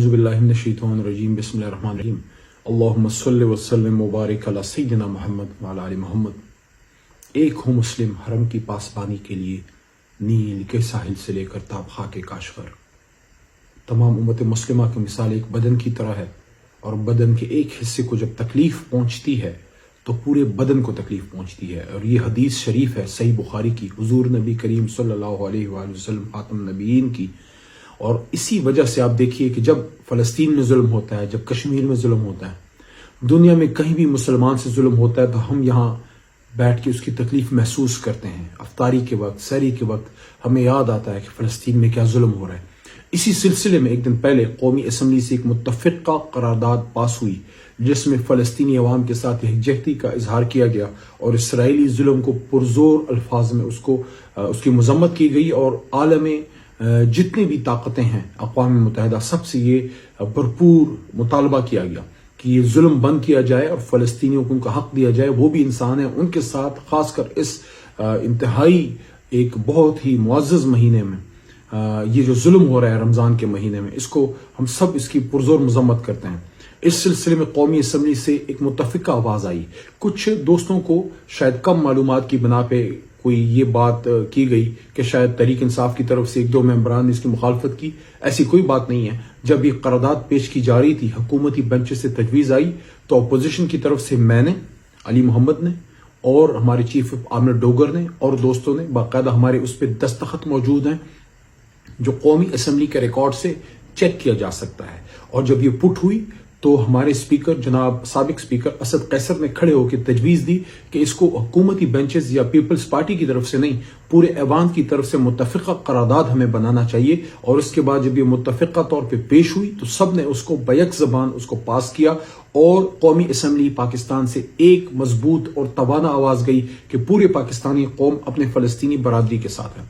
اعوذ باللہ من الشیطان الرجیم بسم اللہ الرحمن الرحیم اللہم صلی وسلم مبارک علی سیدنا محمد وعلی آل محمد۔ ایک ہو مسلم حرم کی پاسبانی کے لیے نیل کے ساحل سے لے کر تاب خاک کاشغر۔ تمام امت مسلمہ کی مثال ایک بدن کی طرح ہے، اور بدن کے ایک حصے کو جب تکلیف پہنچتی ہے تو پورے بدن کو تکلیف پہنچتی ہے۔ اور یہ حدیث شریف ہے صحیح بخاری کی، حضور نبی کریم صلی اللہ علیہ وآلہ وسلم خاتم النبیین کی۔ اور اسی وجہ سے آپ دیکھیے کہ جب فلسطین میں ظلم ہوتا ہے، جب کشمیر میں ظلم ہوتا ہے، دنیا میں کہیں بھی مسلمان سے ظلم ہوتا ہے تو ہم یہاں بیٹھ کے اس کی تکلیف محسوس کرتے ہیں۔ افطاری کے وقت، سحری کے وقت ہمیں یاد آتا ہے کہ فلسطین میں کیا ظلم ہو رہا ہے۔ اسی سلسلے میں ایک دن پہلے قومی اسمبلی سے ایک متفقہ قرارداد پاس ہوئی جس میں فلسطینی عوام کے ساتھ یکجہتی کا اظہار کیا گیا، اور اسرائیلی ظلم کو پرزور الفاظ میں اس کی مذمت کی گئی، اور عالم جتنی بھی طاقتیں ہیں، اقوام متحدہ، سب سے یہ بھرپور مطالبہ کیا گیا کہ یہ ظلم بند کیا جائے اور فلسطینیوں کو ان کا حق دیا جائے۔ وہ بھی انسان ہیں، ان کے ساتھ خاص کر اس انتہائی ایک بہت ہی معزز مہینے میں یہ جو ظلم ہو رہا ہے رمضان کے مہینے میں، اس کو ہم سب اس کی پرزور مذمت کرتے ہیں۔ اس سلسلے میں قومی اسمبلی سے ایک متفقہ آواز آئی۔ کچھ دوستوں کو شاید کم معلومات کی بنا پہ کوئی یہ بات کی گئی کہ شاید تحریک انصاف کی طرف سے ایک دو ممبران نے اس کی مخالفت کی۔ ایسی کوئی بات نہیں ہے۔ جب یہ قرارداد پیش کی جا رہی تھی، حکومتی بینچ سے تجویز آئی تو اپوزیشن کی طرف سے میں نے، علی محمد نے، اور ہمارے چیف عامر ڈوگر نے اور دوستوں نے، باقاعدہ ہمارے اس پہ دستخط موجود ہیں جو قومی اسمبلی کے ریکارڈ سے چیک کیا جا سکتا ہے۔ اور جب یہ پٹ ہوئی تو ہمارے اسپیکر جناب سابق اسپیکر اسد قیصر نے کھڑے ہو کے تجویز دی کہ اس کو حکومتی بینچز یا پیپلز پارٹی کی طرف سے نہیں، پورے ایوان کی طرف سے متفقہ قرارداد ہمیں بنانا چاہیے۔ اور اس کے بعد جب یہ متفقہ طور پہ پیش ہوئی تو سب نے اس کو بیک زبان اس کو پاس کیا، اور قومی اسمبلی پاکستان سے ایک مضبوط اور توانا آواز گئی کہ پورے پاکستانی قوم اپنے فلسطینی برادری کے ساتھ ہے۔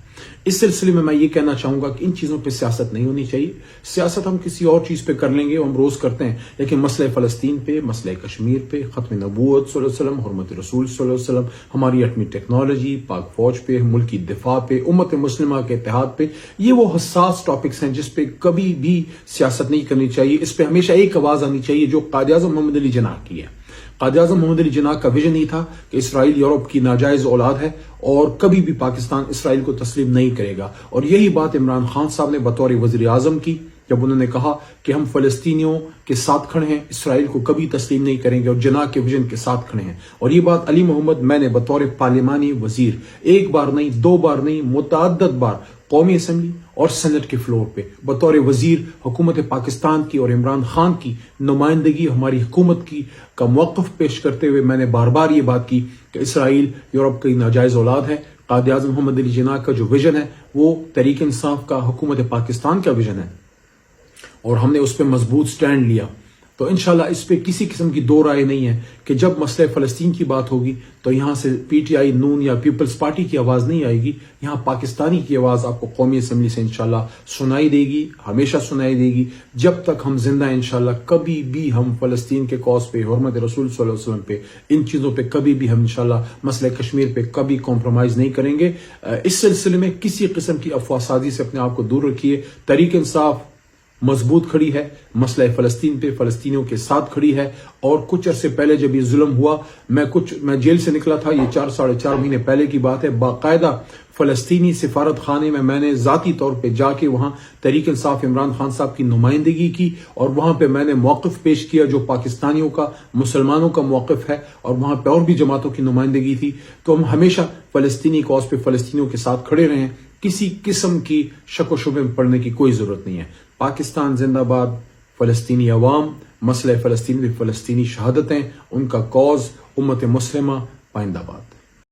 اس سلسلے میں یہ کہنا چاہوں گا کہ ان چیزوں پہ سیاست نہیں ہونی چاہیے۔ سیاست ہم کسی اور چیز پہ کر لیں گے، ہم روز کرتے ہیں، لیکن مسئلہ فلسطین پہ، مسئلہ کشمیر پہ، ختم نبوت صلی اللہ علیہ وسلم، حرمت رسول صلی اللہ علیہ وسلم، ہماری ایٹمی ٹیکنالوجی، پاک فوج پہ، ملکی دفاع پہ، امت مسلمہ کے اتحاد پہ، یہ وہ حساس ٹاپکس ہیں جس پہ کبھی بھی سیاست نہیں کرنی چاہیے۔ اس پہ ہمیشہ ایک آواز آنی چاہیے جو قائد اعظم محمد علی جناح کی ہے۔ قائد اعظم محمد علی جناح کا ویژن ہی تھا کہ اسرائیل یورپ کی ناجائز اولاد ہے اور کبھی بھی پاکستان اسرائیل کو تسلیم نہیں کرے گا۔ اور یہی بات عمران خان صاحب نے بطور وزیر اعظم کی جب انہوں نے کہا کہ ہم فلسطینیوں کے ساتھ کھڑے ہیں، اسرائیل کو کبھی تسلیم نہیں کریں گے، اور جناح کے ویژن کے ساتھ کھڑے ہیں۔ اور یہ بات علی محمد میں نے بطور پارلیمانی وزیر ایک بار نہیں، دو بار نہیں، متعدد بار قومی اسمبلی اور سینٹ کے فلور پہ بطور وزیر حکومت پاکستان کی اور عمران خان کی نمائندگی ہماری حکومت کی کا موقف پیش کرتے ہوئے میں نے بار بار یہ بات کی کہ اسرائیل یورپ کی ناجائز اولاد ہے۔ قائد اعظم محمد علی جناح کا جو ویژن ہے وہ تحریک انصاف کا، حکومت پاکستان کا ویژن ہے، اور ہم نے اس پہ مضبوط سٹینڈ لیا۔ تو انشاءاللہ اس پہ کسی قسم کی دو رائے نہیں ہے کہ جب مسئلہ فلسطین کی بات ہوگی تو یہاں سے پی ٹی آئی، نون یا پیپلز پارٹی کی آواز نہیں آئے گی، یہاں پاکستانی کی آواز آپ کو قومی اسمبلی سے انشاءاللہ سنائی دے گی، ہمیشہ سنائی دے گی۔ جب تک ہم زندہ ہیں انشاءاللہ کبھی بھی ہم فلسطین کے کاز پہ، حرمت رسول صلی اللہ علیہ وسلم پہ، ان چیزوں پہ کبھی بھی ہم انشاءاللہ مسئلہ کشمیر پہ کبھی کمپرومائز نہیں کریں گے۔ اس سلسلے میں کسی قسم کی افواہ سازی سے اپنے آپ کو دور رکھیے۔ تحریک انصاف مضبوط کھڑی ہے، مسئلہ فلسطین پہ فلسطینیوں کے ساتھ کھڑی ہے۔ اور کچھ عرصے پہلے جب یہ ظلم ہوا، میں جیل سے نکلا تھا، یہ 4 مہینے پہلے کی بات ہے، باقاعدہ فلسطینی سفارت خانے میں نے ذاتی طور پہ جا کے وہاں تحریک انصاف عمران خان صاحب کی نمائندگی کی، اور وہاں پہ میں نے موقف پیش کیا جو پاکستانیوں کا، مسلمانوں کا موقف ہے، اور وہاں پہ اور بھی جماعتوں کی نمائندگی تھی۔ تو ہم ہمیشہ فلسطینی کاز پہ فلسطینیوں کے ساتھ کھڑے رہے ہیں، کسی قسم کی شک و شبے میں پڑنے کی کوئی ضرورت نہیں ہے۔ پاکستان زندہ باد، فلسطینی عوام، مسئلہ فلسطین میں فلسطینی شہادتیں، ان کا کاز، امت مسلمہ پائندہ باد۔